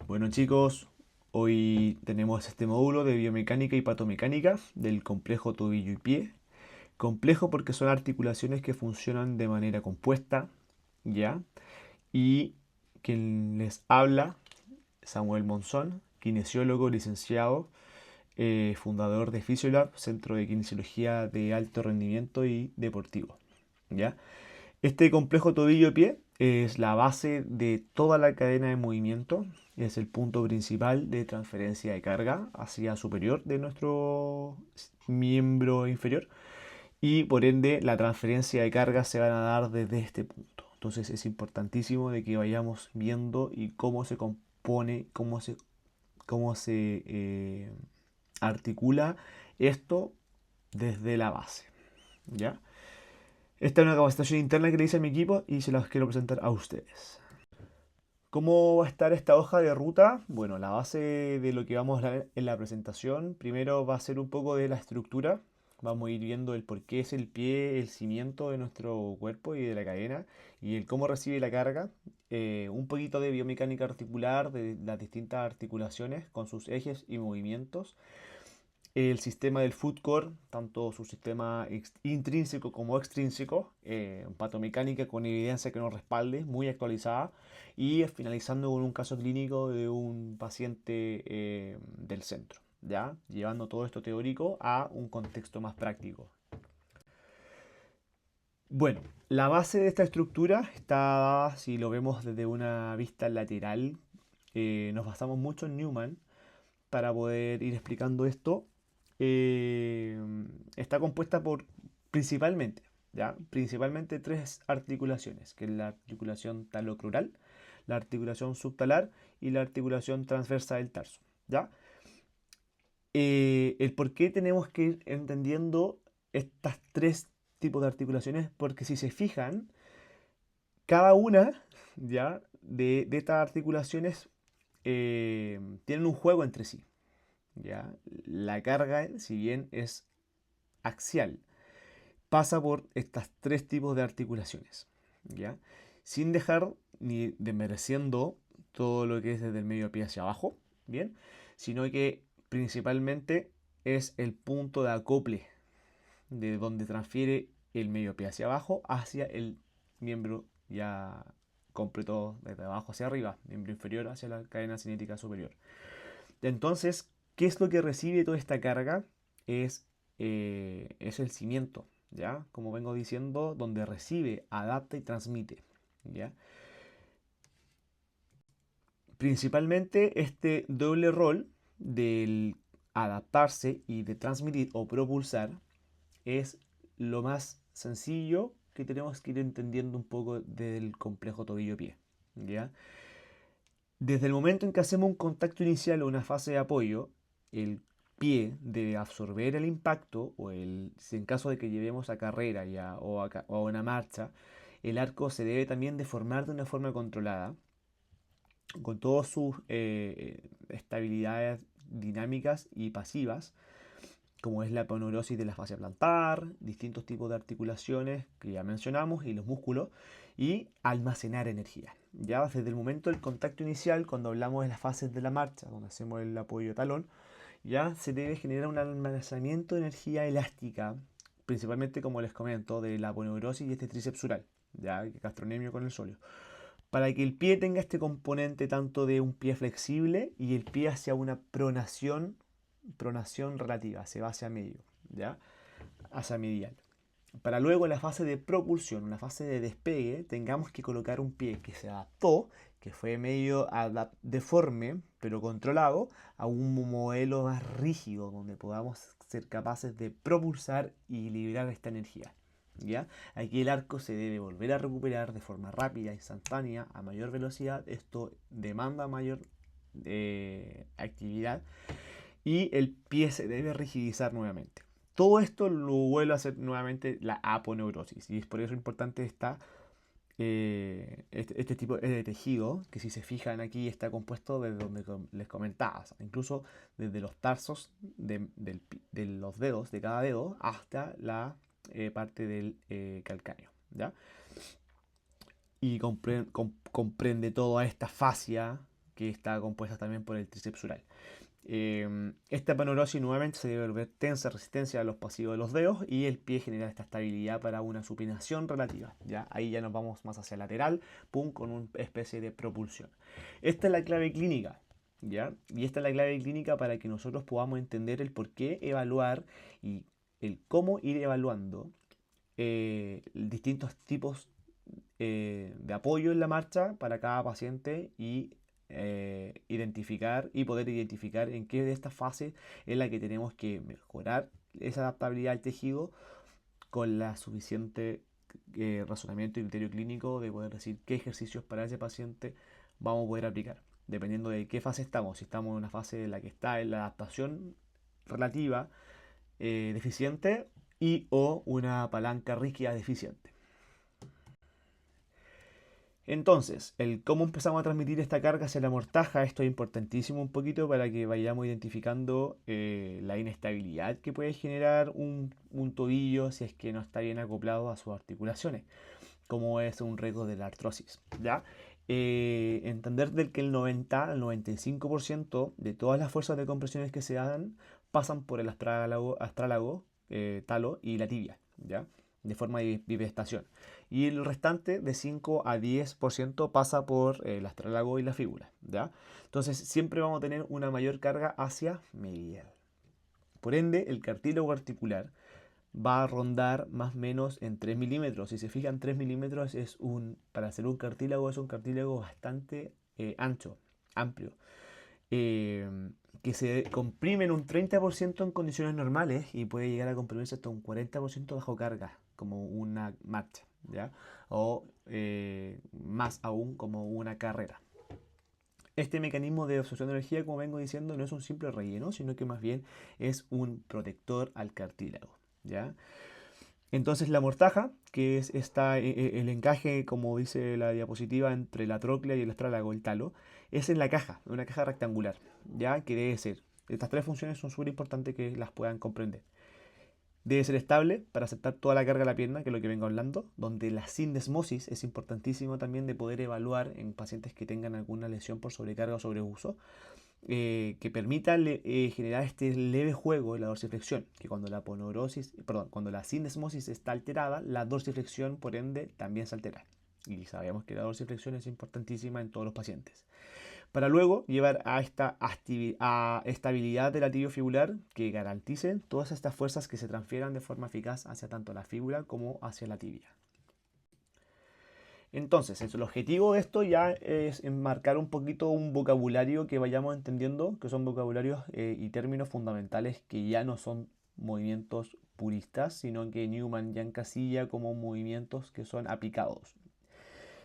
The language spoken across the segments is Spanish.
Bueno chicos, hoy tenemos este módulo de biomecánica y patomecánica del complejo tobillo y pie. Complejo porque son articulaciones que funcionan de manera compuesta, ¿ya? Y quien les habla, Samuel Monzón, kinesiólogo, licenciado, fundador de Physiolab, Centro de Kinesiología de Alto Rendimiento y Deportivo, ¿ya? Este complejo tobillo-pie es la base de toda la cadena de movimiento, es el punto principal de transferencia de carga hacia superior de nuestro miembro inferior y por ende la transferencia de carga se van a dar desde este punto. Entonces es importantísimo de que vayamos viendo y cómo se compone, cómo se articula esto desde la base, ¿ya? Esta es una capacitación interna que le hice a mi equipo y se las quiero presentar a ustedes. ¿Cómo va a estar esta hoja de ruta? Bueno, la base de lo que vamos a hablar en la presentación, primero va a ser un poco de la estructura. Vamos a ir viendo el por qué es el pie, el cimiento de nuestro cuerpo y de la cadena y el cómo recibe la carga. Un poquito de biomecánica articular, de las distintas articulaciones con sus ejes y movimientos. El sistema del foot core, tanto su sistema intrínseco como extrínseco, patomecánica con evidencia que nos respalde, muy actualizada, y finalizando con un caso clínico de un paciente del centro, ¿ya? Llevando todo esto teórico a un contexto más práctico. Bueno, la base de esta estructura está dada, si lo vemos desde una vista lateral, nos basamos mucho en Newman para poder ir explicando esto. eh, Está compuesta por principalmente, ¿ya? Principalmente tres articulaciones, que es la articulación talocrural, la articulación subtalar y la articulación transversa del tarso, ¿ya? El por qué tenemos que ir entendiendo estas tres tipos de articulaciones, porque si se fijan, cada una, ¿ya? De estas articulaciones tienen un juego entre sí. ¿Ya? La carga, si bien es axial, pasa por estos tres tipos de articulaciones, ¿ya? Sin dejar ni desmereciendo todo lo que es desde el medio pie hacia abajo, ¿bien? Sino que principalmente es el punto de acople de donde transfiere el medio pie hacia abajo hacia el miembro ya completo desde abajo hacia arriba, miembro inferior hacia la cadena cinética superior. Entonces, ¿qué es lo que recibe toda esta carga? Es, es el cimiento, ¿ya? Como vengo diciendo, donde recibe, adapta y transmite, ¿ya? Principalmente este doble rol del adaptarse y de transmitir o propulsar es lo más sencillo que tenemos que ir entendiendo un poco del complejo tobillo-pie, ¿ya? Desde el momento en que hacemos un contacto inicial o una fase de apoyo, el pie debe absorber el impacto o si en caso de que llevemos a carrera ya, o a una marcha, el arco se debe también deformar de una forma controlada, con todas sus estabilidades dinámicas y pasivas, como es la aponeurosis de la fascia plantar, distintos tipos de articulaciones que ya mencionamos y los músculos, y almacenar energía. Ya desde el momento del contacto inicial, cuando hablamos de las fases de la marcha, donde hacemos el apoyo talón, ya se debe generar un almacenamiento de energía elástica, principalmente como les comento, de la aponeurosis y este tríceps sural, ya gastrocnemio con el sóleo, para que el pie tenga este componente tanto de un pie flexible y el pie hacia una pronación relativa, se va hacia medio, ¿ya? Hacia medial. Para luego en la fase de propulsión, una fase de despegue, tengamos que colocar un pie que se adaptó, que fue medio deforme, pero controlado, a un modelo más rígido, donde podamos ser capaces de propulsar y liberar esta energía. ¿Ya? Aquí el arco se debe volver a recuperar de forma rápida, instantánea, a mayor velocidad. Esto demanda mayor actividad y el pie se debe rigidizar nuevamente. Todo esto lo vuelve a hacer nuevamente la aponeurosis y es por eso importante este tipo de tejido que si se fijan aquí está compuesto desde donde les comentaba, o sea, incluso desde los tarsos de los dedos, de cada dedo, hasta la parte del calcáneo, ¿ya? Y comprende toda esta fascia que está compuesta también por el tríceps sural. Esta aponeurosis nuevamente se debe volver tensa, resistencia a los pasivos de los dedos, y el pie genera esta estabilidad para una supinación relativa. ¿Ya? Ahí ya nos vamos más hacia lateral, pum, con una especie de propulsión. Esta es la clave clínica. ¿Ya? Y esta es la clave clínica para que nosotros podamos entender el por qué evaluar y el cómo ir evaluando distintos tipos de apoyo en la marcha para cada paciente y identificar y poder identificar en qué de estas fases es la que tenemos que mejorar esa adaptabilidad al tejido con la suficiente razonamiento y criterio clínico de poder decir qué ejercicios para ese paciente vamos a poder aplicar, dependiendo de qué fase estamos. Si estamos en una fase en la que está en la adaptación relativa deficiente y o una palanca rígida deficiente. Entonces, el cómo empezamos a transmitir esta carga hacia la mortaja, esto es importantísimo un poquito para que vayamos identificando la inestabilidad que puede generar un tobillo si es que no está bien acoplado a sus articulaciones, como es un riesgo de la artrosis, ¿ya? Entender del que el 90 al 95% de todas las fuerzas de compresiones que se dan pasan por el astrálago, talo y la tibia, ¿ya? De forma de bipestación. Y el restante de 5 a 10% pasa por el astrálago y la fíbula, ¿ya? Entonces siempre vamos a tener una mayor carga hacia medial. Por ende, el cartílago articular va a rondar más o menos en 3 milímetros. Si se fijan, 3 milímetros para hacer un cartílago, es un cartílago bastante ancho, amplio, que se comprime en un 30% en condiciones normales y puede llegar a comprimirse hasta un 40% bajo carga, como una marcha, ¿ya? O más aún como una carrera. Este mecanismo de absorción de energía, como vengo diciendo, no es un simple relleno, sino que más bien es un protector al cartílago, ¿ya? Entonces la mortaja, que es el encaje, como dice la diapositiva, entre la tróclea y el astrálago, el talo, es en la caja, una caja rectangular, ¿ya? Que debe ser. Estas tres funciones son súper importantes que las puedan comprender. Debe ser estable para aceptar toda la carga de la pierna, que es lo que vengo hablando, donde la sindesmosis es importantísimo también de poder evaluar en pacientes que tengan alguna lesión por sobrecarga o sobreuso, que permita generar este leve juego en la dorsiflexión, que cuando la sindesmosis está alterada, la dorsiflexión por ende también se altera. Y sabemos que la dorsiflexión es importantísima en todos los pacientes. Para luego llevar a esta estabilidad del tibiofibular que garantice todas estas fuerzas que se transfieran de forma eficaz hacia tanto la fíbula como hacia la tibia. Entonces, el objetivo de esto ya es enmarcar un poquito un vocabulario que vayamos entendiendo, que son vocabularios y términos fundamentales que ya no son movimientos puristas, sino que Newman ya encasilla como movimientos que son aplicados.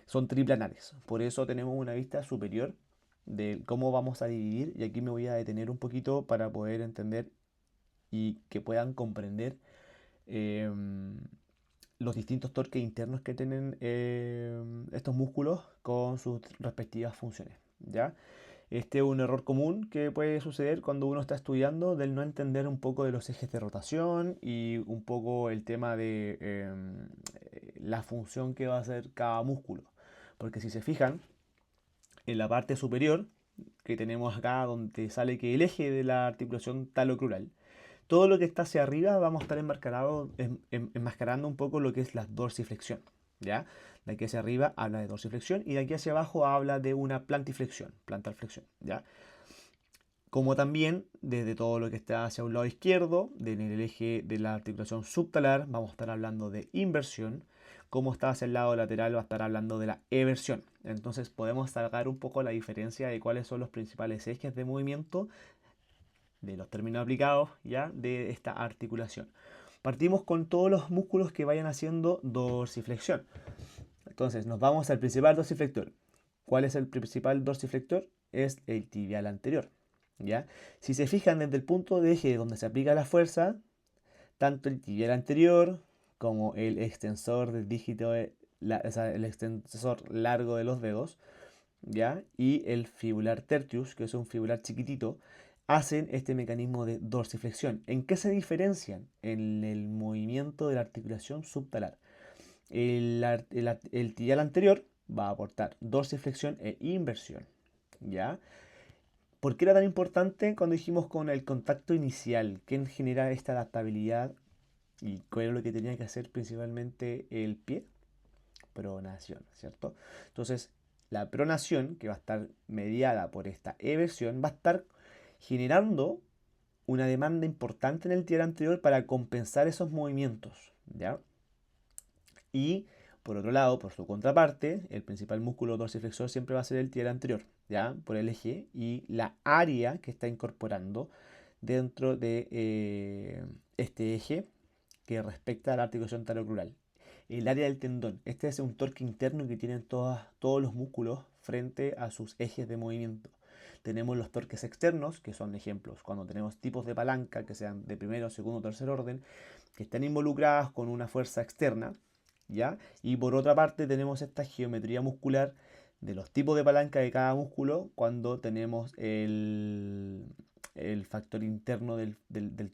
Son triplanares, por eso tenemos una vista superior de cómo vamos a dividir, y aquí me voy a detener un poquito para poder entender y que puedan comprender los distintos torques internos que tienen estos músculos con sus respectivas funciones, ¿ya? Este es un error común que puede suceder cuando uno está estudiando, del no entender un poco de los ejes de rotación y un poco el tema de la función que va a hacer cada músculo. Porque si se fijan, en la parte superior, que tenemos acá donde sale que el eje de la articulación talocrural, todo lo que está hacia arriba vamos a estar enmascarando un poco lo que es la dorsiflexión, ¿ya? De aquí hacia arriba habla de dorsiflexión y de aquí hacia abajo habla de una plantarflexión, ¿ya? Como también desde todo lo que está hacia un lado izquierdo, en el eje de la articulación subtalar, vamos a estar hablando de inversión. Como está hacia el lado lateral, va a estar hablando de la eversión. Entonces podemos sacar un poco la diferencia de cuáles son los principales ejes de movimiento de los términos aplicados ya de esta articulación. Partimos con todos los músculos que vayan haciendo dorsiflexión. Entonces nos vamos al principal dorsiflector. ¿Cuál es el principal dorsiflector? Es el tibial anterior, ¿ya? Si se fijan desde el punto de eje donde se aplica la fuerza, tanto el tibial anterior como el extensor del dígito, el extensor largo de los dedos, ¿ya? Y el fibular tertius, que es un fibular chiquitito, hacen este mecanismo de dorsiflexión. ¿En qué se diferencian? En el movimiento de la articulación subtalar. El tibial anterior va a aportar dorsiflexión e inversión, ¿ya? ¿Por qué era tan importante cuando dijimos con el contacto inicial? ¿Quién genera esta adaptabilidad y cuál era lo que tenía que hacer principalmente el pie? Pronación, ¿cierto? Entonces, la pronación, que va a estar mediada por esta eversión, va a estar generando una demanda importante en el tibial anterior para compensar esos movimientos, ¿ya? Y por otro lado, por su contraparte, el principal músculo dorsiflexor siempre va a ser el tibial anterior, ¿ya? Por el eje y la área que está incorporando dentro de este eje que respecta a la articulación talocrural. El área del tendón. Este es un torque interno que tienen todos los músculos frente a sus ejes de movimiento. Tenemos los torques externos, que son ejemplos, cuando tenemos tipos de palanca que sean de primero, segundo o tercer orden, que están involucradas con una fuerza externa, ¿ya? Y por otra parte tenemos esta geometría muscular de los tipos de palanca de cada músculo cuando tenemos el factor interno del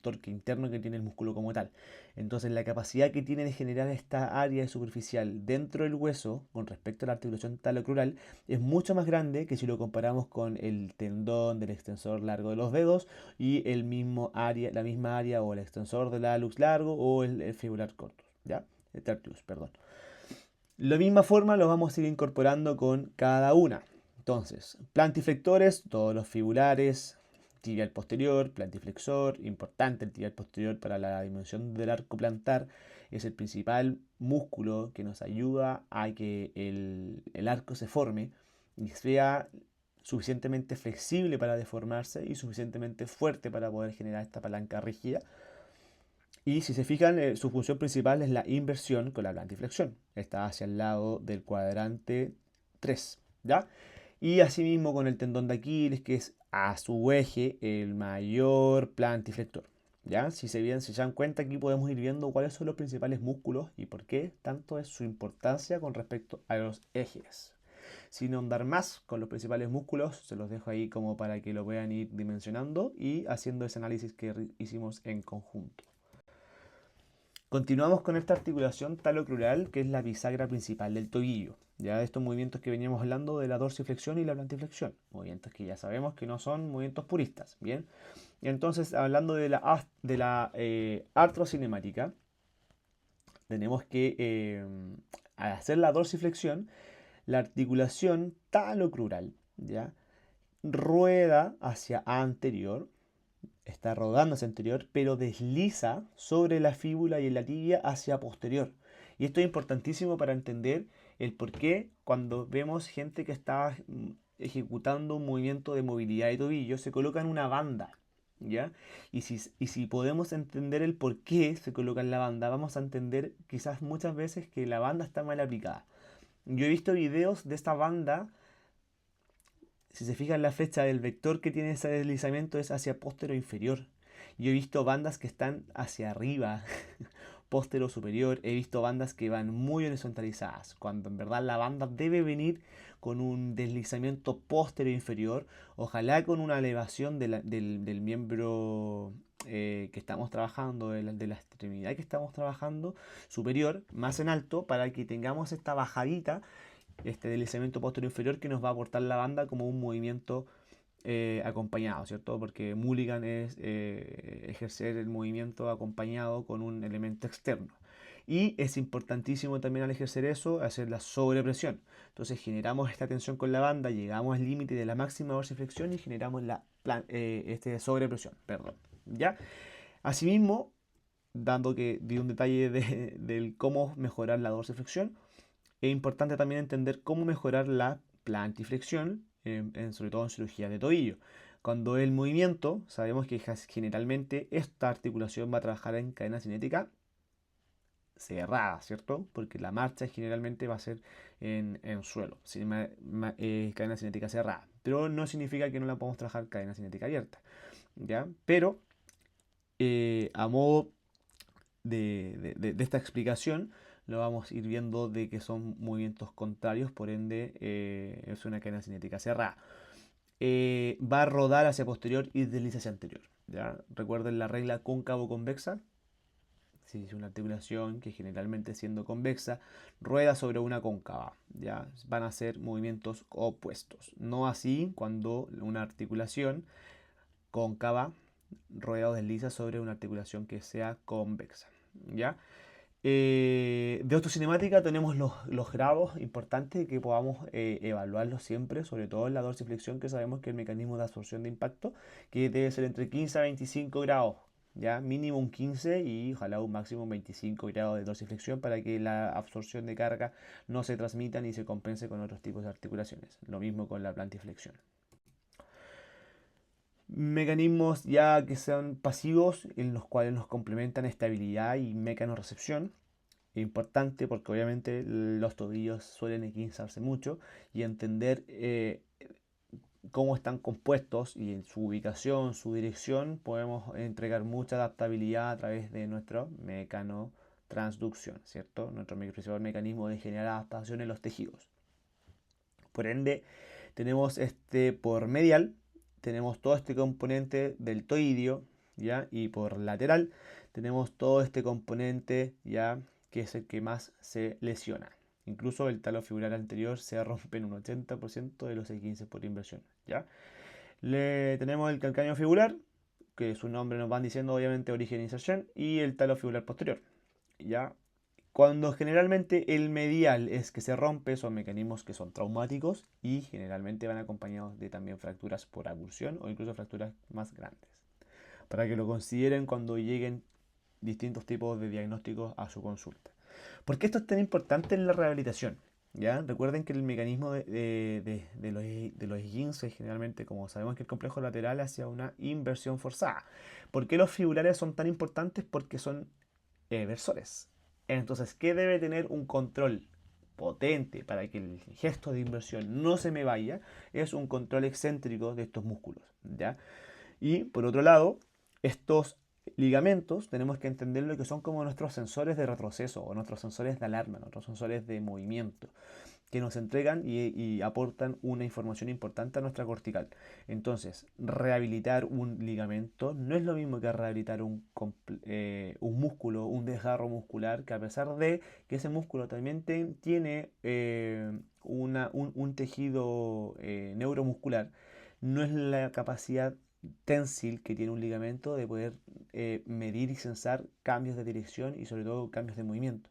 torque interno que tiene el músculo como tal. Entonces la capacidad que tiene de generar esta área superficial dentro del hueso con respecto a la articulación talocrural es mucho más grande que si lo comparamos con el tendón del extensor largo de los dedos y el mismo área, la misma área o el extensor del hallux largo o el fibular corto, ¿ya? El tertius, perdón. La misma forma lo vamos a ir incorporando con cada una. Entonces, plantiflectores, todos los fibulares, tibial posterior, plantiflexor, importante el tibial posterior para la dimensión del arco plantar, es el principal músculo que nos ayuda a que el arco se forme y sea suficientemente flexible para deformarse y suficientemente fuerte para poder generar esta palanca rígida. Y si se fijan, su función principal es la inversión con la plantiflexión. Está hacia el lado del cuadrante 3, ¿ya? Y asimismo con el tendón de Aquiles, que es a su eje el mayor plantiflector, ¿ya? Si se dan cuenta, aquí podemos ir viendo cuáles son los principales músculos y por qué tanto es su importancia con respecto a los ejes. Sin ahondar más con los principales músculos, se los dejo ahí como para que lo puedan ir dimensionando y haciendo ese análisis que hicimos en conjunto. Continuamos con esta articulación talocrural, que es la bisagra principal del tobillo. Ya de estos movimientos que veníamos hablando de la dorsiflexión y la plantiflexión. Movimientos que ya sabemos que no son movimientos puristas. Bien. Y entonces, hablando de la artrocinemática, tenemos que, al hacer la dorsiflexión, la articulación talocrural, ¿ya? Rueda hacia anterior, está rodando hacia anterior, pero desliza sobre la fíbula y en la tibia hacia posterior. Y esto es importantísimo para entender el por qué cuando vemos gente que está ejecutando un movimiento de movilidad de tobillo, se coloca en una banda, ¿ya? Y si podemos entender el por qué se coloca en la banda, vamos a entender quizás muchas veces que la banda está mal aplicada. Yo he visto videos de esta banda. Si se fijan, la flecha del vector que tiene ese deslizamiento es hacia póstero inferior. Yo he visto bandas que están hacia arriba, póstero superior. He visto bandas que van muy horizontalizadas, cuando en verdad la banda debe venir con un deslizamiento póstero inferior, ojalá con una elevación del miembro que estamos trabajando, de la extremidad que estamos trabajando, superior, más en alto, para que tengamos esta bajadita, este deslizamiento posterior inferior que nos va a aportar la banda como un movimiento acompañado, ¿cierto? Porque Mulligan es ejercer el movimiento acompañado con un elemento externo. Y es importantísimo también al ejercer eso, hacer la sobrepresión. Entonces generamos esta tensión con la banda, llegamos al límite de la máxima dorsiflexión y generamos la sobrepresión, perdón. ¿Ya? Asimismo, dando que di un detalle del cómo mejorar la dorsiflexión, es importante también entender cómo mejorar la plantiflexión, sobre todo en cirugía de tobillo. Cuando el movimiento, sabemos que generalmente esta articulación va a trabajar en cadena cinética cerrada, ¿cierto? Porque la marcha generalmente va a ser en suelo, cadena cinética cerrada. Pero no significa que no la podamos trabajar cadena cinética abierta, ¿ya? Pero a modo de esta explicación, lo vamos a ir viendo de que son movimientos contrarios, por ende es una cadena cinética cerrada. Va a rodar hacia posterior y desliza hacia anterior. ¿Ya? Recuerden la regla cóncavo-convexa. si es una articulación que generalmente siendo convexa rueda sobre una cóncava, ¿ya? Van a ser movimientos opuestos. No así cuando una articulación cóncava rueda o desliza sobre una articulación que sea convexa, ¿ya? De osteocinemática tenemos los grados importantes que podamos evaluarlos siempre, sobre todo en la dorsiflexión, que sabemos que el mecanismo de absorción de impacto, que debe ser entre 15 a 25 grados, ya mínimo un 15 y ojalá un máximo un 25 grados de dorsiflexión para que la absorción de carga no se transmita ni se compense con otros tipos de articulaciones. Lo mismo con la plantiflexión. Mecanismos ya que sean pasivos en los cuales nos complementan estabilidad y mecanorrecepción. Importante porque obviamente los tobillos suelen esguinzarse mucho y entender cómo están compuestos y en su ubicación, su dirección, podemos entregar mucha adaptabilidad a través de nuestro mecanotransducción, ¿cierto? Nuestro principal mecanismo de generar adaptación en los tejidos. Por ende, tenemos por medial, tenemos todo este componente deltoidio, ¿ya? Y por lateral tenemos todo este componente, ¿ya? Que es el que más se lesiona. Incluso el talo fibular anterior se rompe en un 80% de los E15 por inversión, ¿ya? Tenemos el calcáneo fibular, que su nombre nos van diciendo obviamente origen e inserción, y el talo fibular posterior, ¿ya? Cuando generalmente el medial es que se rompe, son mecanismos que son traumáticos y generalmente van acompañados de también fracturas por abulsión o incluso fracturas más grandes. Para que lo consideren cuando lleguen distintos tipos de diagnósticos a su consulta. ¿Por qué esto es tan importante en la rehabilitación? ¿Ya? Recuerden que el mecanismo de los esguinces generalmente, como sabemos que el complejo lateral hacia una inversión forzada. ¿Por qué los fibulares son tan importantes? Porque son eversores. Entonces, ¿qué debe tener un control potente para que el gesto de inversión no se me vaya? Es un control excéntrico de estos músculos, ¿ya? Y por otro lado, estos ligamentos tenemos que entender lo que son como nuestros sensores de retroceso o nuestros sensores de alarma, nuestros sensores de movimiento que nos entregan y aportan una información importante a nuestra cortical. Entonces, rehabilitar un ligamento no es lo mismo que rehabilitar un músculo, un desgarro muscular, que a pesar de que ese músculo también tiene un tejido neuromuscular, no es la capacidad tensil que tiene un ligamento de poder medir y sensar cambios de dirección y sobre todo cambios de movimiento.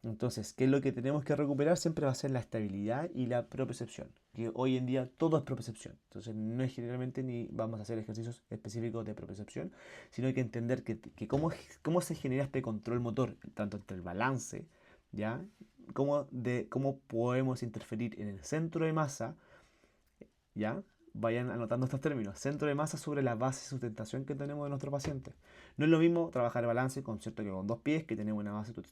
Entonces, ¿qué es lo que tenemos que recuperar? Siempre va a ser la estabilidad y la propriocepción, que hoy en día todo es propriocepción. Entonces, no es generalmente ni vamos a hacer ejercicios específicos de propriocepción, sino hay que entender que cómo se genera este control motor, tanto entre el balance, ¿ya? Cómo podemos interferir en el centro de masa, ¿ya? Vayan anotando estos términos. Centro de masa sobre la base de sustentación que tenemos de nuestro paciente. No es lo mismo trabajar el balance con cierto que con dos pies, que tenemos una base de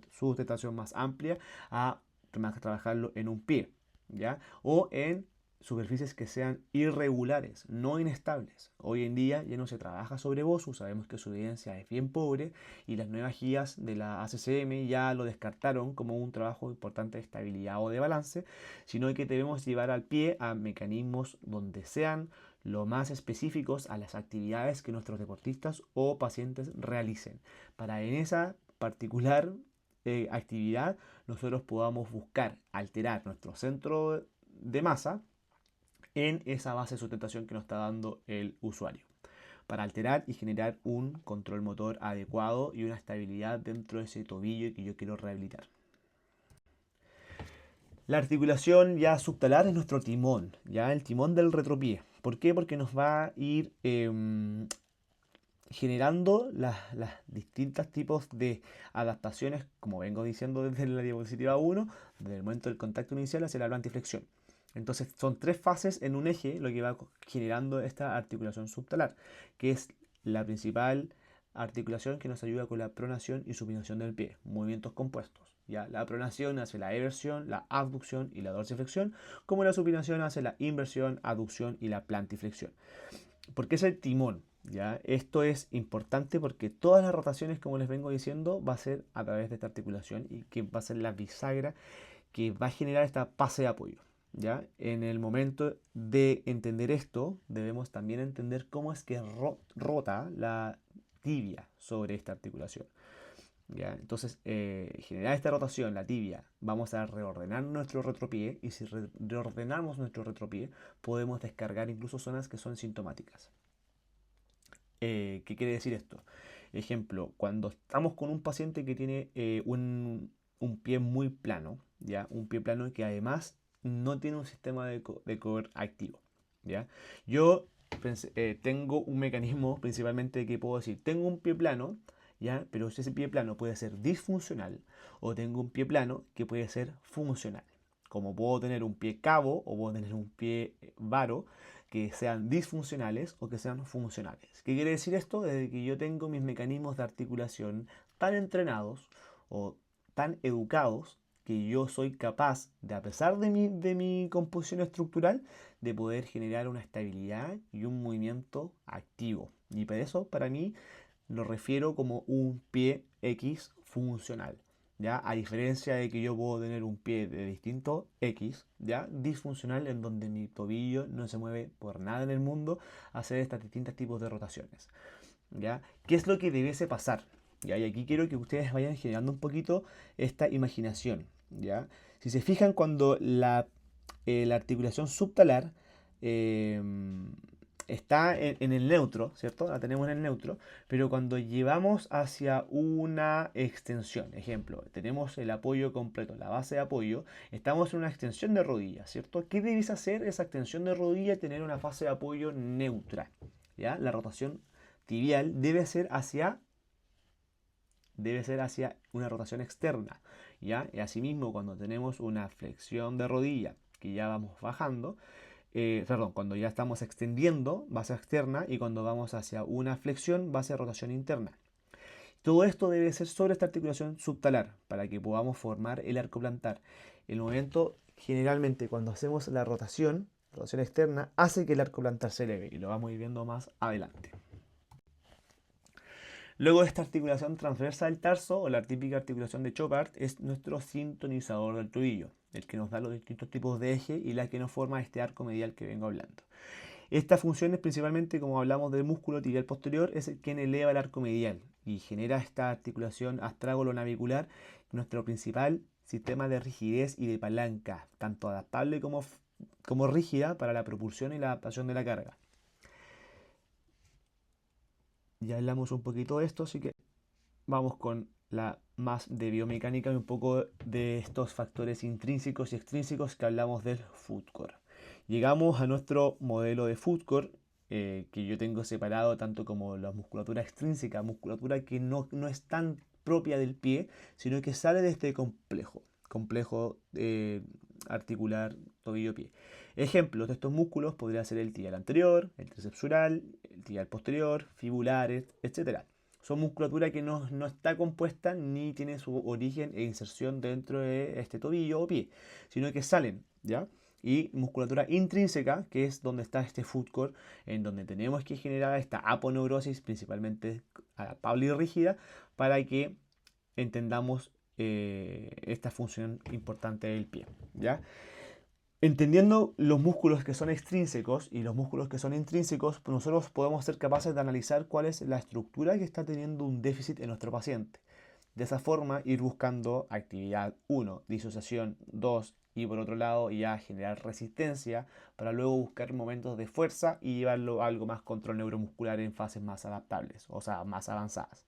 sustentación más amplia, a trabajarlo en un pie, ¿ya? O en superficies que sean irregulares, no inestables. Hoy en día ya no se trabaja sobre BOSU, sabemos que su evidencia es bien pobre y las nuevas guías de la ACCM ya lo descartaron como un trabajo importante de estabilidad o de balance, sino que debemos llevar al pie a mecanismos donde sean lo más específicos a las actividades que nuestros deportistas o pacientes realicen. Para en esa particular actividad nosotros podamos buscar alterar nuestro centro de masa en esa base de sustentación que nos está dando el usuario, para alterar y generar un control motor adecuado y una estabilidad dentro de ese tobillo que yo quiero rehabilitar. La articulación ya subtalar es nuestro timón, ya el timón del retropié. ¿Por qué? Porque nos va a ir generando las distintos tipos de adaptaciones, como vengo diciendo desde la diapositiva 1, desde el momento del contacto inicial hacia la plantiflexión. Entonces son tres fases en un eje lo que va generando esta articulación subtalar, que es la principal articulación que nos ayuda con la pronación y supinación del pie, movimientos compuestos. ¿Ya? La pronación hace la eversión, la abducción y la dorsiflexión, como la supinación hace la inversión, aducción y la plantiflexión. ¿Por qué es el timón? ¿Ya? Esto es importante porque todas las rotaciones, como les vengo diciendo, va a ser a través de esta articulación y que va a ser la bisagra que va a generar esta base de apoyo. ¿Ya? En el momento de entender esto, debemos también entender cómo es que rota la tibia sobre esta articulación. ¿ya? Entonces, generar esta rotación, la tibia, vamos a reordenar nuestro retropié y si reordenamos nuestro retropié, podemos descargar incluso zonas que son sintomáticas. ¿Qué quiere decir esto? Ejemplo, cuando estamos con un paciente que tiene un pie muy plano, ¿ya? Un pie plano que además no tiene un sistema de cover activo, ¿ya? Yo tengo un mecanismo principalmente que puedo decir, tengo un pie plano, ¿ya? Pero ese pie plano puede ser disfuncional o tengo un pie plano que puede ser funcional. Como puedo tener un pie cabo o puedo tener un pie varo, que sean disfuncionales o que sean funcionales. ¿Qué quiere decir esto? Desde que yo tengo mis mecanismos de articulación tan entrenados o tan educados que yo soy capaz de, a pesar de mi composición estructural, de poder generar una estabilidad y un movimiento activo. Y por eso, para mí, lo refiero como un pie X funcional. ¿Ya? A diferencia de que yo puedo tener un pie de distinto X, ¿ya? Disfuncional, en donde mi tobillo no se mueve por nada en el mundo a hacer estos distintos tipos de rotaciones. ¿Ya? ¿Qué es lo que debiese pasar? ¿Ya? Y aquí quiero que ustedes vayan generando un poquito esta imaginación. ¿Ya? Si se fijan, cuando la articulación subtalar eh, está en el neutro, ¿cierto? La tenemos en el neutro, pero cuando llevamos hacia una extensión, ejemplo, tenemos el apoyo completo, la base de apoyo, estamos en una extensión de rodilla, ¿cierto? ¿Qué debes hacer esa extensión de rodilla? Tener una fase de apoyo neutra, ¿ya? La rotación tibial debe ser hacia una rotación externa, ¿ya? Y asimismo, cuando tenemos una flexión de rodilla, que ya vamos bajando, perdón, cuando ya estamos extendiendo, base externa, y cuando vamos hacia una flexión, base de rotación interna. Todo esto debe ser sobre esta articulación subtalar para que podamos formar el arco plantar. El movimiento, generalmente, cuando hacemos la rotación externa, hace que el arco plantar se eleve y lo vamos a ir viendo más adelante. Luego de esta articulación transversa del tarso, o la típica articulación de Chopard, es nuestro sintonizador del tobillo, el que nos da los distintos tipos de eje y la que nos forma este arco medial que vengo hablando. Esta función es principalmente, como hablamos del músculo tibial posterior, es el quien eleva el arco medial y genera esta articulación astrágalo-navicular, nuestro principal sistema de rigidez y de palanca, tanto adaptable como rígida para la propulsión y la adaptación de la carga. Ya hablamos un poquito de esto, así que vamos con la más de biomecánica y un poco de estos factores intrínsecos y extrínsecos que hablamos del foot core. Llegamos a nuestro modelo de foot core, que yo tengo separado tanto como la musculatura extrínseca, musculatura que no es tan propia del pie, sino que sale de este complejo articular tobillo-pie. Ejemplos de estos músculos podría ser el tibial anterior, el tricepsural, el tibial posterior, fibulares, etc. Son musculatura que no está compuesta ni tiene su origen e inserción dentro de este tobillo o pie, sino que salen, ¿ya? Y musculatura intrínseca, que es donde está este foot core, en donde tenemos que generar esta aponeurosis, principalmente adaptable y rígida, para que entendamos esta función importante del pie, ¿ya? Entendiendo los músculos que son extrínsecos y los músculos que son intrínsecos, pues nosotros podemos ser capaces de analizar cuál es la estructura que está teniendo un déficit en nuestro paciente. De esa forma, ir buscando actividad 1, disociación 2 y por otro lado ya generar resistencia para luego buscar momentos de fuerza y llevarlo a algo más control neuromuscular en fases más adaptables, o sea, más avanzadas.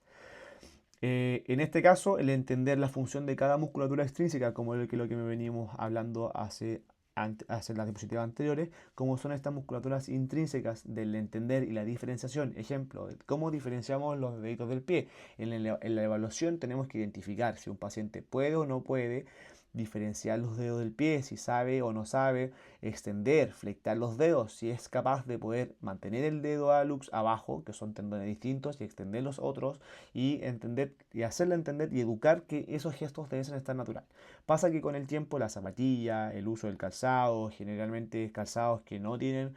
En este caso, el entender la función de cada musculatura extrínseca, como lo que me veníamos hablando hace las diapositivas anteriores, como son estas musculaturas intrínsecas del entender y la diferenciación. Ejemplo, cómo diferenciamos los deditos del pie. En la evaluación tenemos que identificar si un paciente puede o no puede diferenciar los dedos del pie, si sabe o no sabe, extender, flectar los dedos, si es capaz de poder mantener el dedo alux abajo, que son tendones distintos, y extender los otros, y entender y hacerle entender y educar que esos gestos deben estar natural. Pasa que con el tiempo la zapatilla, el uso del calzado, generalmente calzados que no tienen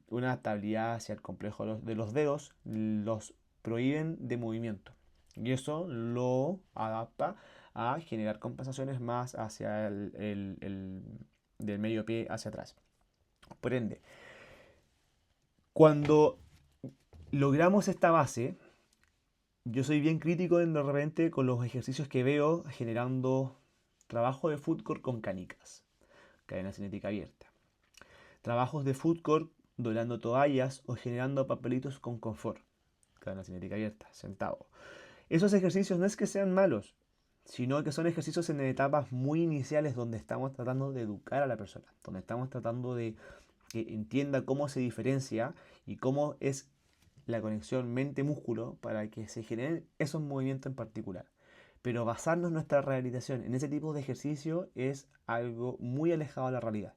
una estabilidad hacia el complejo de los dedos, los prohíben de movimiento. Y eso lo adapta a generar compensaciones más hacia del medio pie hacia atrás. Por ende, cuando logramos esta base, Yo soy bien crítico de repente con los ejercicios que veo generando trabajo de foot core con canicas, cadena cinética abierta. Trabajos de foot core doblando toallas o generando papelitos con confort, cadena cinética abierta, sentado. Esos ejercicios no es que sean malos, sino que son ejercicios en etapas muy iniciales donde estamos tratando de educar a la persona, donde estamos tratando de que entienda cómo se diferencia y cómo es la conexión mente-músculo para que se generen esos movimientos en particular. Pero basarnos nuestra rehabilitación en ese tipo de ejercicio es algo muy alejado de la realidad.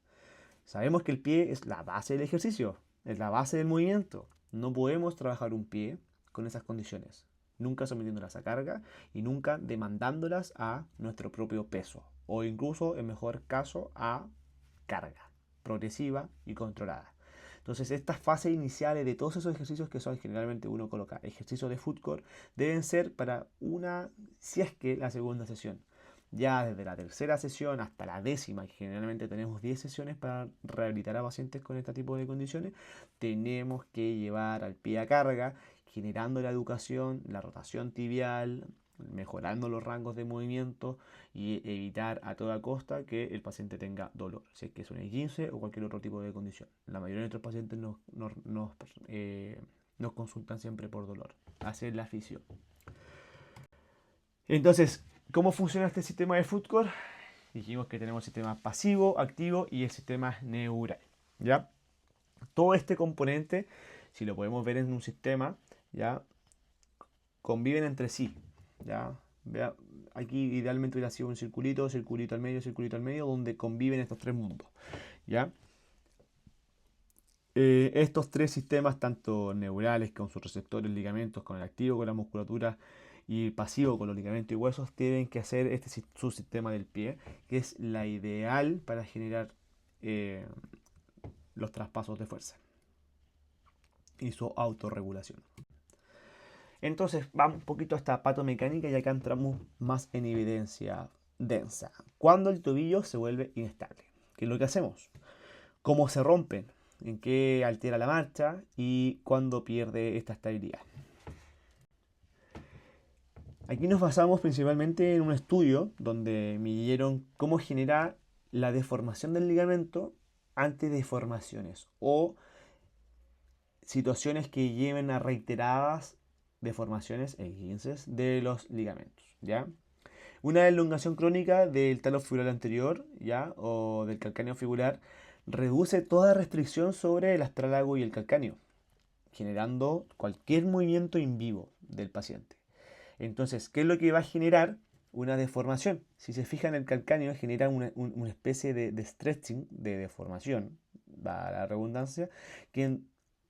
Sabemos que el pie es la base del ejercicio, es la base del movimiento. No podemos trabajar un pie con esas condiciones, nunca sometiéndolas a carga y nunca demandándolas a nuestro propio peso o incluso, en mejor caso, a carga progresiva y controlada. Entonces, estas fases iniciales de todos esos ejercicios que son generalmente uno coloca ejercicios de foot core deben ser para una, si es que la segunda sesión. Ya desde la tercera sesión hasta la décima, que generalmente tenemos 10 sesiones para rehabilitar a pacientes con este tipo de condiciones, tenemos que llevar al pie a carga, generando la educación, la rotación tibial, mejorando los rangos de movimiento y evitar a toda costa que el paciente tenga dolor, si es que es un E15 o cualquier otro tipo de condición. La mayoría de nuestros pacientes nos consultan siempre por dolor, hacer la fisio. Entonces, ¿cómo funciona este sistema de foot core? Dijimos que tenemos el sistema pasivo, activo y el sistema neural. ¿Ya? Todo este componente, si lo podemos ver en un sistema, ¿ya? Conviven entre sí. ¿Ya? Vea, aquí idealmente hubiera sido un circulito, circulito al medio, donde conviven estos tres mundos. ¿Ya? Estos tres sistemas, tanto neurales con sus receptores, ligamentos, con el activo, con la musculatura y pasivo con los ligamentos y huesos, tienen que hacer este subsistema del pie, que es la ideal para generar eh, los traspasos de fuerza y su autorregulación. Entonces, vamos un poquito a esta patomecánica y acá entramos más en evidencia densa. Cuando el tobillo se vuelve inestable, ¿qué es lo que hacemos? ¿Cómo se rompen? ¿En qué altera la marcha? ¿Y cuándo pierde esta estabilidad? Aquí nos basamos principalmente en un estudio donde midieron cómo generar la deformación del ligamento ante deformaciones o situaciones que lleven a reiteradas deformaciones e esguinces de los ligamentos, ¿ya? Una elongación crónica del talo fibular anterior, ¿ya? O del calcáneo fibular reduce toda restricción sobre el astrálago y el calcáneo, generando cualquier movimiento in vivo del paciente. Entonces, ¿qué es lo que va a generar? Una deformación. Si se fijan, el calcáneo genera una especie de stretching, de deformación, va a la redundancia, que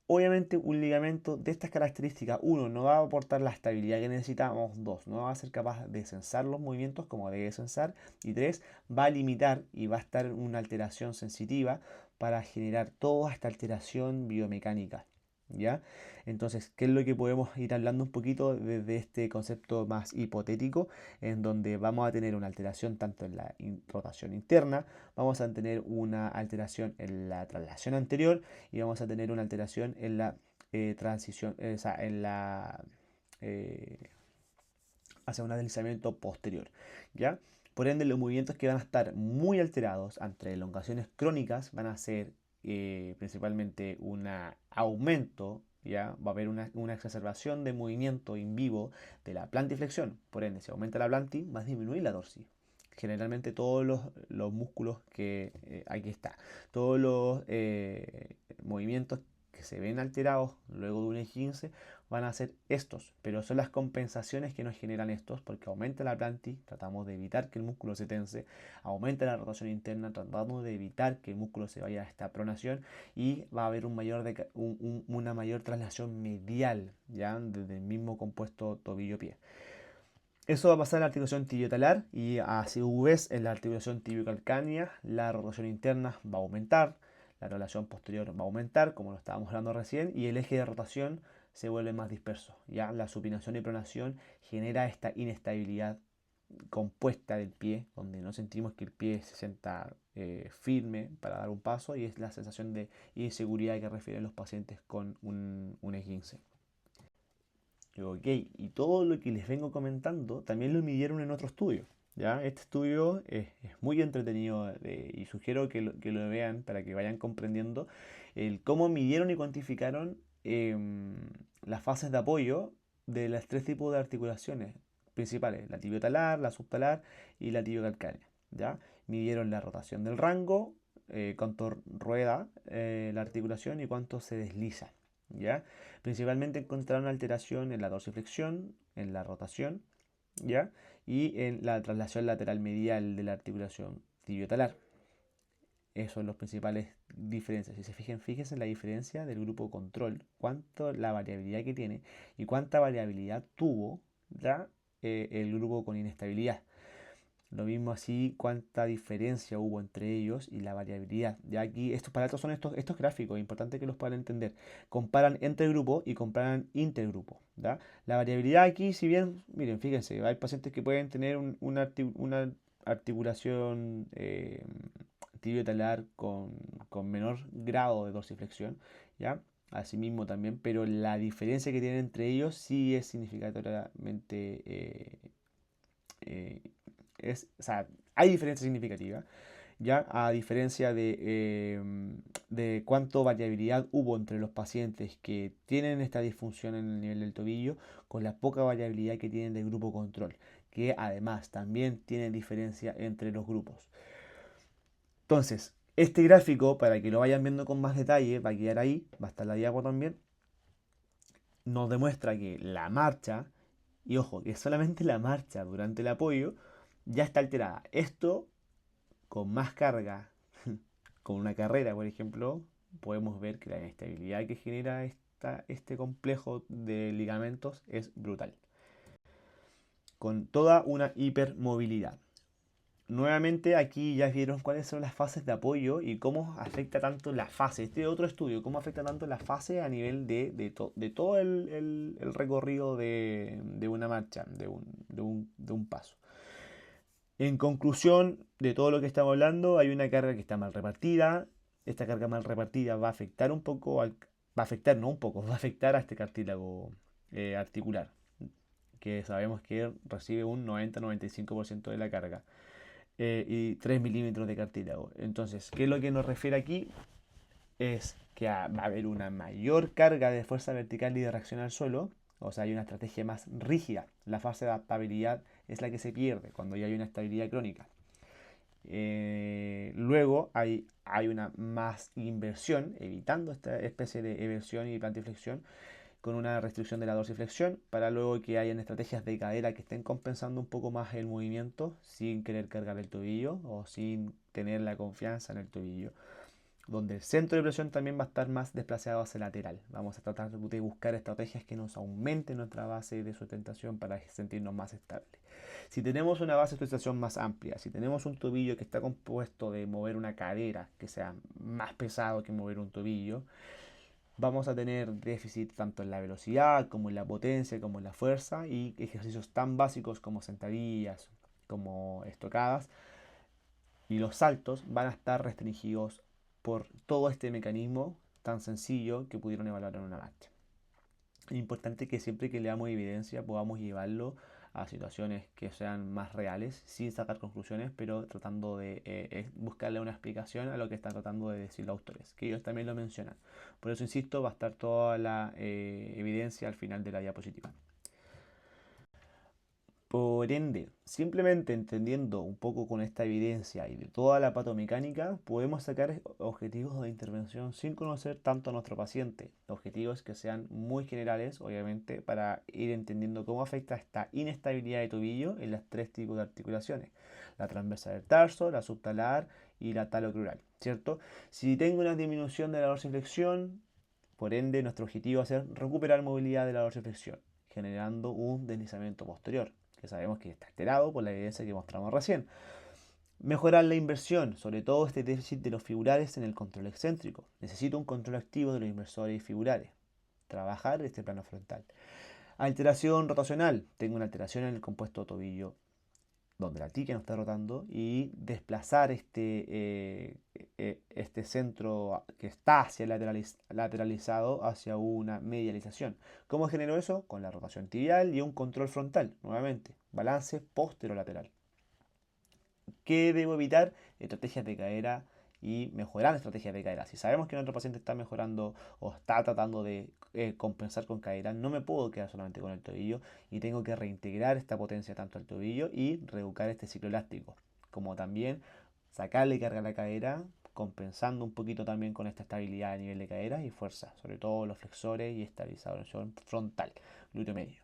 obviamente un ligamento de estas características, uno, no va a aportar la estabilidad que necesitamos, dos, no va a ser capaz de censar los movimientos como debe censar, y tres, va a limitar y va a estar en una alteración sensitiva para generar toda esta alteración biomecánica. ¿Ya? Entonces, ¿qué es lo que podemos ir hablando un poquito desde este concepto más hipotético, en donde vamos a tener una alteración tanto en la rotación interna, vamos a tener una alteración en la traslación anterior y vamos a tener una alteración en la transición, o sea, en la eh, hacia un deslizamiento posterior, ¿ya? Por ende, los movimientos que van a estar muy alterados ante elongaciones crónicas van a ser principalmente un aumento, ¿ya? Va a haber una exacerbación de movimiento en vivo de la plantiflexión. Por ende, si aumenta la planti, va a disminuir la dorsi. Generalmente todos los músculos que aquí está, todos los movimientos que se ven alterados luego de un E15 van a ser estos, pero son las compensaciones que nos generan estos, porque aumenta la planti, tratamos de evitar que el músculo se tense, aumenta la rotación interna, tratamos de evitar que el músculo se vaya a esta pronación y va a haber una mayor traslación medial, ¿ya? Desde el mismo compuesto tobillo-pie. Eso va a pasar en la articulación tibiotalar y a su vez en la articulación tibiocalcánea la rotación interna va a aumentar, la relación posterior va a aumentar, como lo estábamos hablando recién, y el eje de rotación se vuelve más disperso. Ya la supinación y pronación genera esta inestabilidad compuesta del pie, donde no sentimos que el pie se sienta firme para dar un paso y es la sensación de inseguridad que refieren los pacientes con un esguince. Digo, ok, y todo lo que les vengo comentando también lo midieron en otro estudio. ¿Ya? Este estudio es muy entretenido y sugiero que lo vean para que vayan comprendiendo el cómo midieron y cuantificaron las fases de apoyo de los tres tipos de articulaciones principales, la tibiotalar, la subtalar y la tibiocalcánea. ¿Ya? Midieron la rotación del rango, cuánto rueda la articulación y cuánto se desliza. ¿Ya? Principalmente encontraron alteración en la dorsiflexión, en la rotación, ¿ya? Y en la traslación lateral medial de la articulación tibiotalar. Esos son los principales diferencias. Si se fijan, fíjense en la diferencia del grupo control, cuánto la variabilidad que tiene y cuánta variabilidad tuvo, ¿ya? El grupo con inestabilidad. Lo mismo así, cuánta diferencia hubo entre ellos y la variabilidad. Ya aquí, estos parámetros son estos gráficos, es importante que los puedan entender. Comparan entre grupos y comparan intergrupo. ¿Ya? La variabilidad aquí, si bien, miren, fíjense, hay pacientes que pueden tener una articulación tibiotalar con menor grado de dorsiflexión, ¿ya? Asimismo también, pero la diferencia que tienen entre ellos sí es significativamente eh, o sea, hay diferencia significativa, ¿ya? A diferencia de cuánto variabilidad hubo entre los pacientes que tienen esta disfunción en el nivel del tobillo con la poca variabilidad que tienen del grupo control, que además también tienen diferencia entre los grupos. Entonces, este gráfico, para que lo vayan viendo con más detalle, va a quedar ahí, va a estar la diapo también, nos demuestra que la marcha, y ojo, que solamente la marcha durante el apoyo ya está alterada. Esto con más carga, con una carrera, por ejemplo, podemos ver que la inestabilidad que genera este complejo de ligamentos es brutal. Con toda una hipermovilidad. Nuevamente aquí ya vieron cuáles son las fases de apoyo y cómo afecta tanto la fase. Este otro estudio, cómo afecta tanto la fase a nivel de todo el recorrido de una marcha, de un paso. En conclusión de todo lo que estamos hablando, hay una carga que está mal repartida. Esta carga mal repartida va a afectar un poco, va a afectar, no un poco, va a afectar a este cartílago articular, que sabemos que recibe un 90-95% de la carga y 3 milímetros de cartílago. Entonces, ¿qué es lo que nos refiere aquí? Es que va a haber una mayor carga de fuerza vertical y de reacción al suelo, o sea, hay una estrategia más rígida. La fase de adaptabilidad es la que se pierde cuando ya hay una estabilidad crónica. Luego hay una más inversión, evitando esta especie de eversión y plantiflexión, con una restricción de la dorsiflexión, para luego que hayan estrategias de cadera que estén compensando un poco más el movimiento sin querer cargar el tobillo o sin tener la confianza en el tobillo, donde el centro de presión también va a estar más desplazado hacia el lateral. Vamos a tratar de buscar estrategias que nos aumenten nuestra base de sustentación para sentirnos más estables. Si tenemos una base de sustentación más amplia, si tenemos un tobillo que está compuesto de mover una cadera que sea más pesado que mover un tobillo, vamos a tener déficit tanto en la velocidad como en la potencia, como en la fuerza, y ejercicios tan básicos como sentadillas, como estocadas, y los saltos van a estar restringidos por todo este mecanismo tan sencillo que pudieron evaluar en una marcha. Es importante que siempre que leamos evidencia podamos llevarlo a situaciones que sean más reales, sin sacar conclusiones, pero tratando de buscarle una explicación a lo que están tratando de decir los autores, que ellos también lo mencionan. Por eso, insisto, va a estar toda la evidencia al final de la diapositiva. Por ende, simplemente entendiendo un poco con esta evidencia y de toda la patomecánica, podemos sacar objetivos de intervención sin conocer tanto a nuestro paciente. Objetivos que sean muy generales, obviamente, para ir entendiendo cómo afecta esta inestabilidad de tobillo en los tres tipos de articulaciones. La transversa del tarso, la subtalar y la talocrural, ¿cierto? Si tengo una disminución de la dorsiflexión, por ende, nuestro objetivo va a ser recuperar movilidad de la dorsiflexión, generando un deslizamiento posterior, que sabemos que está alterado por la evidencia que mostramos recién. Mejorar la inversión, sobre todo este déficit de los fibulares en el control excéntrico. Necesito un control activo de los inversores fibulares. Trabajar este plano frontal. Alteración rotacional. Tengo una alteración en el compuesto tobillo donde la tibia no está rotando y desplazar este centro que está hacia lateralizado hacia una medialización. ¿Cómo generó eso? Con la rotación tibial y un control frontal, nuevamente, balance posterolateral. ¿Qué debo evitar? Estrategias de cadera y mejorar estrategias de cadera. Si sabemos que nuestro paciente está mejorando o está tratando de compensar con cadera, no me puedo quedar solamente con el tobillo y tengo que reintegrar esta potencia tanto al tobillo y reeducar este ciclo elástico. Como también sacarle carga a la cadera, compensando un poquito también con esta estabilidad a nivel de cadera y fuerza, sobre todo los flexores y estabilización frontal, glúteo medio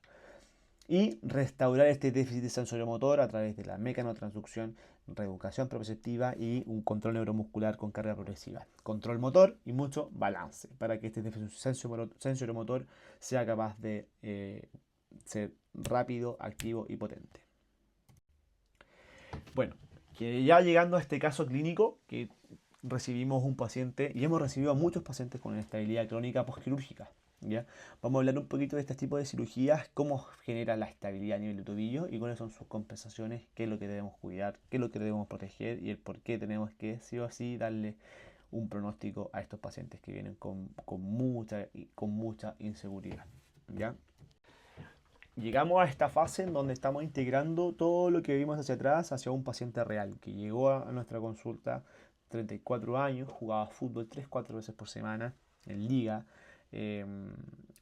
y restaurar este déficit sensoriomotor a través de la mecanotransducción, reeducación proprioceptiva y un control neuromuscular con carga progresiva. Control motor y mucho balance para que este déficit sensoriomotor sea capaz de ser rápido, activo y potente. Bueno, que ya llegando a este caso clínico que recibimos un paciente y hemos recibido a muchos pacientes con inestabilidad crónica postquirúrgica. ¿Ya? Vamos a hablar un poquito de este tipo de cirugías, cómo genera la estabilidad a nivel de tobillo y cuáles son sus compensaciones, qué es lo que debemos cuidar, qué es lo que debemos proteger y el por qué tenemos que sí o sí darle un pronóstico a estos pacientes que vienen con mucha inseguridad. ¿Ya? Llegamos a esta fase en donde estamos integrando todo lo que vimos hacia atrás hacia un paciente real que llegó a nuestra consulta, 34 años, jugaba fútbol 3-4 veces por semana en liga. eh,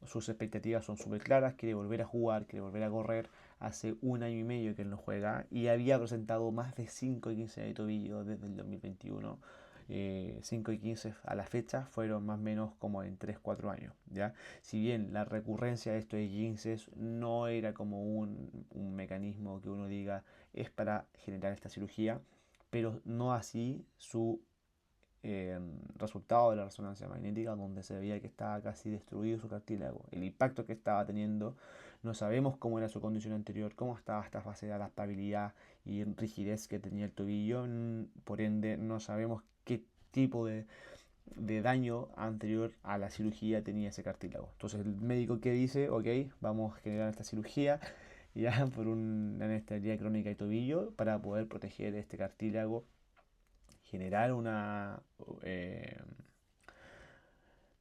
Sus expectativas son súper claras, quiere volver a jugar, quiere volver a correr. Hace un año y medio que él no juega y había presentado más de 5 y 15 de tobillo desde el 2021. 5 y 15 a la fecha fueron más o menos como en 3-4 años, ¿ya? Si bien la recurrencia de estos esguinces no era como un mecanismo que uno diga es para generar esta cirugía, pero no así su resultado de la resonancia magnética, donde se veía que estaba casi destruido su cartílago. El impacto que estaba teniendo, no sabemos cómo era su condición anterior, cómo estaba esta fase de adaptabilidad y rigidez que tenía el tobillo, por ende no sabemos qué tipo de daño anterior a la cirugía tenía ese cartílago. Entonces el médico que dice, ok, vamos a generar esta cirugía ya por una anestesia crónica de tobillo para poder proteger este cartílago, generar eh,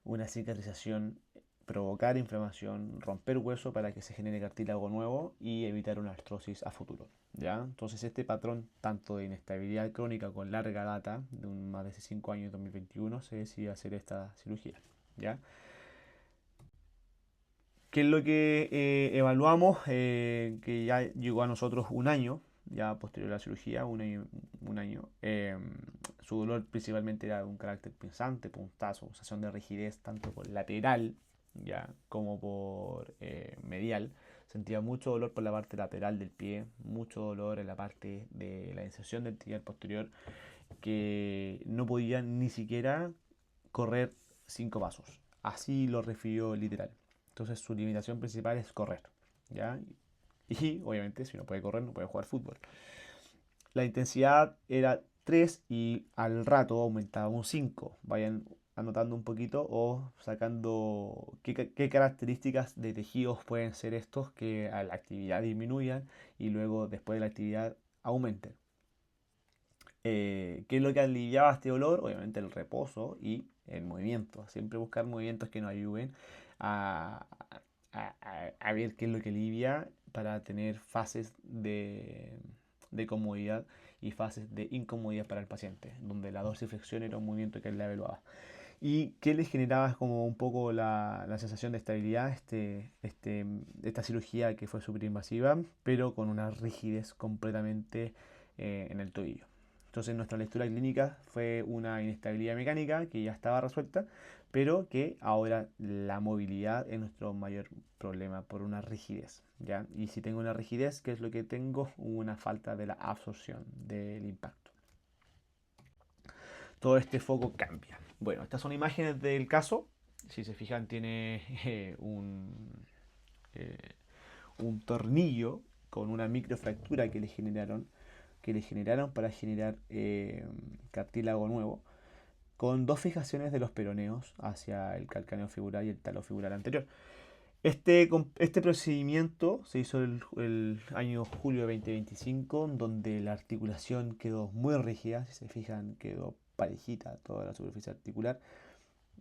una cicatrización, provocar inflamación, romper hueso para que se genere cartílago nuevo y evitar una artrosis a futuro. ¿Ya? Entonces este patrón tanto de inestabilidad crónica con larga data, de más de 5 años, 2021, se decide hacer esta cirugía. ¿Ya? ¿Qué es lo que evaluamos? Que ya llegó a nosotros un año, ya posterior a la cirugía, un año. Su dolor principalmente era de un carácter pinzante, puntazo, sensación de rigidez tanto por lateral ya como por medial. Sentía mucho dolor por la parte lateral del pie, mucho dolor en la parte de la inserción del tibial posterior, que no podía ni siquiera correr 5 pasos. Así lo refirió literal. Entonces su limitación principal es correr, ¿ya? Y obviamente si no puede correr no puede jugar fútbol. La intensidad era 3 y al rato aumentaba un 5. Vayan anotando un poquito o sacando qué características de tejidos pueden ser estos que a la actividad disminuyan y luego después de la actividad aumenten. ¿Qué es lo que aliviaba este dolor? Obviamente el reposo y el movimiento. Siempre buscar movimientos que nos ayuden a, a ver qué es lo que alivia para tener fases de comodidad y fases de incomodidad para el paciente, donde la dorsiflexión era un movimiento que él le evaluaba. ¿Y qué le generaba como un poco la sensación de estabilidad? Esta cirugía que fue súper invasiva, pero con una rigidez completamente en el tobillo. Entonces nuestra lectura clínica fue una inestabilidad mecánica que ya estaba resuelta, pero que ahora la movilidad es nuestro mayor problema por una rigidez, ¿ya? Y si tengo una rigidez, ¿qué es lo que tengo? Una falta de la absorción del impacto. Todo este foco cambia. Bueno, estas son imágenes del caso. Si se fijan, tiene eh, un tornillo con una microfractura que le generaron para generar cartílago nuevo, con dos fijaciones de los peroneos hacia el calcáneo fibular y el talo fibular anterior. Este procedimiento se hizo el año julio de 2025, donde la articulación quedó muy rígida, si se fijan, quedó parejita toda la superficie articular,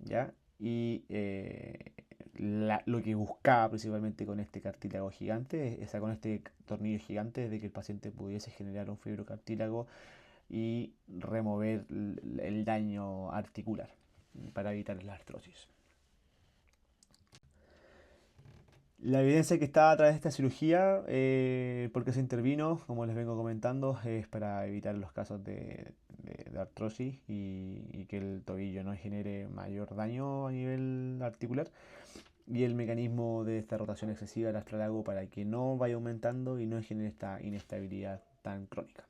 ¿ya? Y lo que buscaba principalmente con este cartílago gigante, o sea, con este tornillo gigante, es de que el paciente pudiese generar un fibrocartílago y remover el daño articular para evitar la artrosis. La evidencia que está a través de esta cirugía, porque se intervino, como les vengo comentando, es para evitar los casos de artrosis y que el tobillo no genere mayor daño a nivel articular. Y el mecanismo de esta rotación excesiva del astrálago para que no vaya aumentando y no genere esta inestabilidad tan crónica.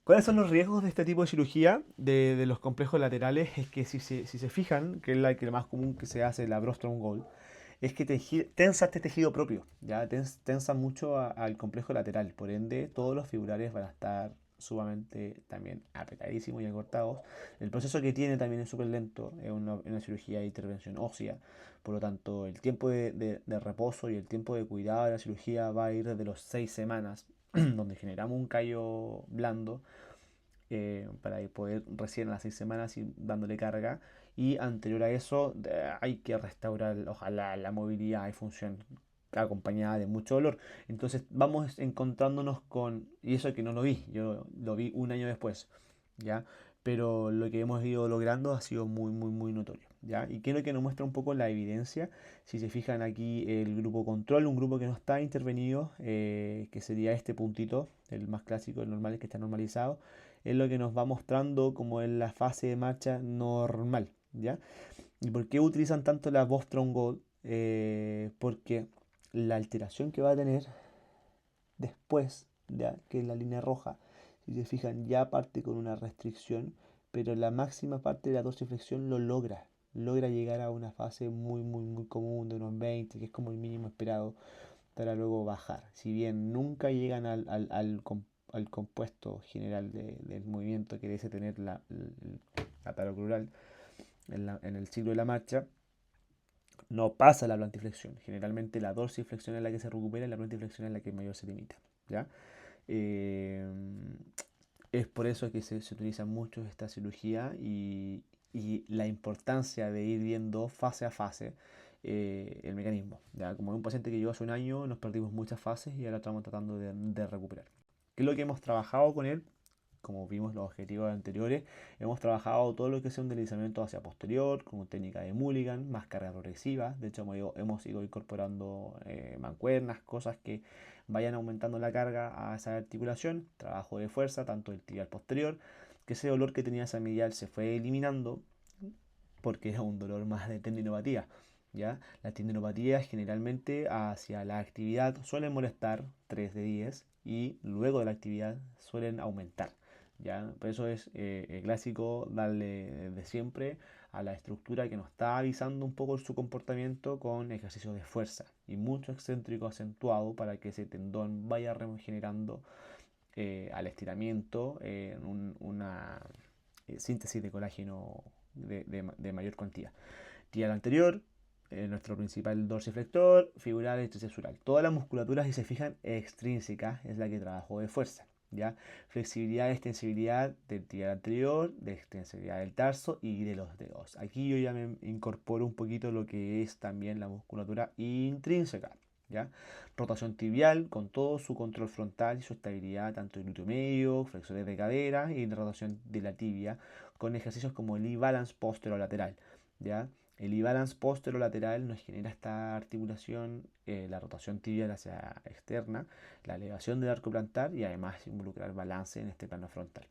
¿Cuáles son los riesgos de este tipo de cirugía de los complejos laterales? Es que si se fijan, que es la que más común que se hace, la Brostrom Gold, es que tensa este tejido propio, ¿ya? Tensa mucho al complejo lateral, por ende todos los fibulares van a estar sumamente también apretadísimos y acortados. El proceso que tiene también es súper lento, es una cirugía de intervención ósea, por lo tanto el tiempo de reposo y el tiempo de cuidado de la cirugía va a ir desde los 6 semanas, donde generamos un callo blando, para poder recién a las 6 semanas ir dándole carga. Y anterior a eso hay que restaurar, ojalá, la movilidad y función acompañada de mucho dolor. Entonces vamos encontrándonos con, y eso que no lo vi, yo lo vi un año después, ¿ya? Pero lo que hemos ido logrando ha sido muy, muy, muy notorio, ¿ya? Y quiero que nos muestra un poco la evidencia. Si se fijan aquí, el grupo control, un grupo que no está intervenido, que sería este puntito, el más clásico, el normal, el que está normalizado, es lo que nos va mostrando como en la fase de marcha normal, ¿ya? ¿Y por qué utilizan tanto la Bostrom Gold? Porque la alteración que va a tener después, ya, que es la línea roja, si se fijan, ya parte con una restricción, pero la máxima parte de la dorsiflexión lo logra llegar a una fase muy, muy, muy común de unos 20, que es como el mínimo esperado, para luego bajar. Si bien nunca llegan al compuesto general del movimiento que debe tener la paracrural en el ciclo de la marcha, no pasa la plantiflexión. Generalmente la dorsiflexión es la que se recupera y la plantiflexión es la que mayor se limita, ¿ya? Eh, es por eso que se utiliza mucho esta cirugía y la importancia de ir viendo fase a fase el mecanismo. ¿Ya? Como un paciente que llegó hace un año, nos perdimos muchas fases y ahora estamos tratando de recuperar. ¿Qué es lo que hemos trabajado con él? Como vimos los objetivos anteriores, hemos trabajado todo lo que sea un deslizamiento hacia posterior, con técnica de Mulligan, más carga progresiva. De hecho, hemos ido incorporando mancuernas, cosas que vayan aumentando la carga a esa articulación. Trabajo de fuerza, tanto del tibial posterior, que ese dolor que tenía esa medial se fue eliminando porque era un dolor más de tendinopatía. ¿Ya? Las tendinopatías generalmente hacia la actividad suelen molestar 3 de 10 y luego de la actividad suelen aumentar. ¿Ya? Por eso es clásico darle desde siempre a la estructura que nos está avisando un poco su comportamiento con ejercicios de fuerza y mucho excéntrico acentuado para que ese tendón vaya regenerando al estiramiento una síntesis de colágeno de mayor cuantía. Tibial anterior, nuestro principal dorsiflector, fibular y triceps. Toda la musculatura, si se fijan, extrínseca es la que trabajó de fuerza. ¿Ya? Flexibilidad y extensibilidad del tibial anterior, de extensibilidad del tarso y de los dedos. Aquí yo ya me incorporo un poquito lo que es también la musculatura intrínseca. ¿Ya? Rotación tibial con todo su control frontal y su estabilidad, tanto en glúteo medio, flexores de cadera y rotación de la tibia, con ejercicios como el E-balance posterolateral. ¿Ya? El E-balance posterolateral nos genera esta articulación, la rotación tibial hacia externa, la elevación del arco plantar y además involucrar balance en este plano frontal.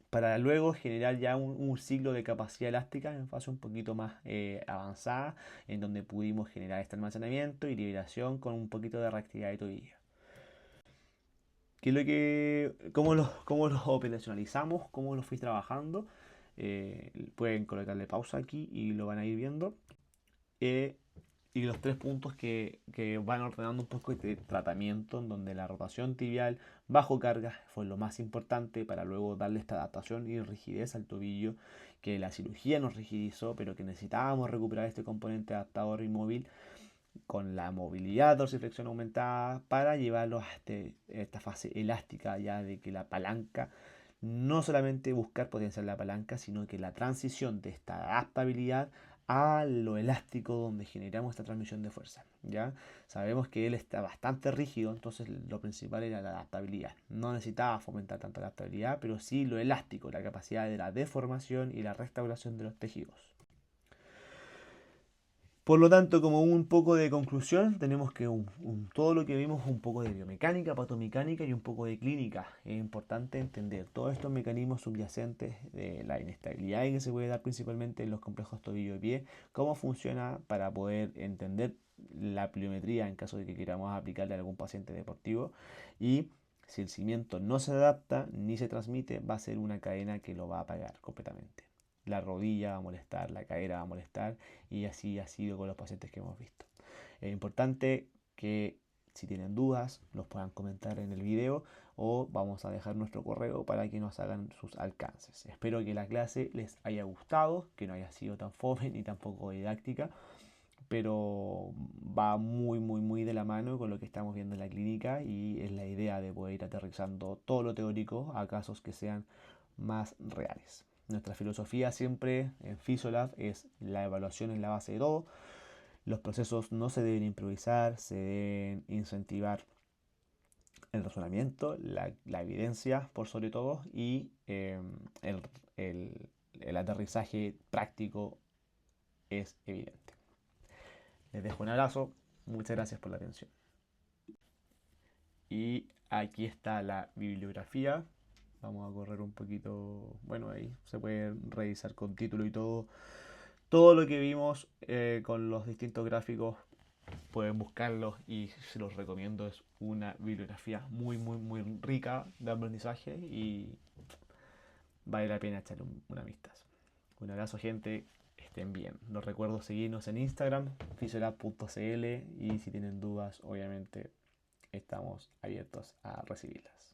Para luego generar ya un ciclo de capacidad elástica en fase un poquito más avanzada, en donde pudimos generar este almacenamiento y liberación con un poquito de reactividad de tobillo. ¿Qué es lo que, cómo los operacionalizamos? ¿Cómo los fui trabajando? Pueden colocarle pausa aquí y lo van a ir viendo. y los 3 puntos que van ordenando un poco este tratamiento, en donde la rotación tibial bajo carga fue lo más importante para luego darle esta adaptación y rigidez al tobillo que la cirugía nos rigidizó, pero que necesitábamos recuperar este componente adaptador y móvil con la movilidad dorsiflexión aumentada para llevarlos a esta fase elástica ya de que la palanca, no solamente buscar potenciar la palanca, sino que la transición de esta adaptabilidad a lo elástico donde generamos esta transmisión de fuerza. ¿Ya? Sabemos que él está bastante rígido, entonces lo principal era la adaptabilidad. No necesitaba fomentar tanto la adaptabilidad, pero sí lo elástico, la capacidad de la deformación y la restauración de los tejidos. Por lo tanto, como un poco de conclusión, tenemos que todo lo que vimos, un poco de biomecánica, patomecánica y un poco de clínica. Es importante entender todos estos mecanismos subyacentes de la inestabilidad que se puede dar principalmente en los complejos tobillo y pie, cómo funciona para poder entender la pliometría en caso de que queramos aplicarle a algún paciente deportivo, y si el cimiento no se adapta ni se transmite, va a ser una cadena que lo va a apagar completamente. La rodilla va a molestar, la cadera va a molestar, y así ha sido con los pacientes que hemos visto. Es importante que si tienen dudas los puedan comentar en el video, o vamos a dejar nuestro correo para que nos hagan sus alcances. Espero que la clase les haya gustado, que no haya sido tan fome ni tampoco didáctica, pero va muy de la mano con lo que estamos viendo en la clínica, y es la idea de poder ir aterrizando todo lo teórico a casos que sean más reales. Nuestra filosofía siempre en Physiolab es la evaluación en la base de todo. Los procesos no se deben improvisar, se deben incentivar el razonamiento, la evidencia por sobre todo, y el, el aterrizaje práctico es evidente. Les dejo un abrazo, muchas gracias por la atención. Y aquí está la bibliografía. Vamos a correr un poquito, bueno, ahí se puede revisar con título y todo lo que vimos con los distintos gráficos. Pueden buscarlos y se los recomiendo. Es una bibliografía muy rica de aprendizaje y vale la pena echarle una vistazo. Un abrazo, gente, estén bien. Los recuerdo seguirnos en Instagram, physiolab.cl, y si tienen dudas, obviamente estamos abiertos a recibirlas.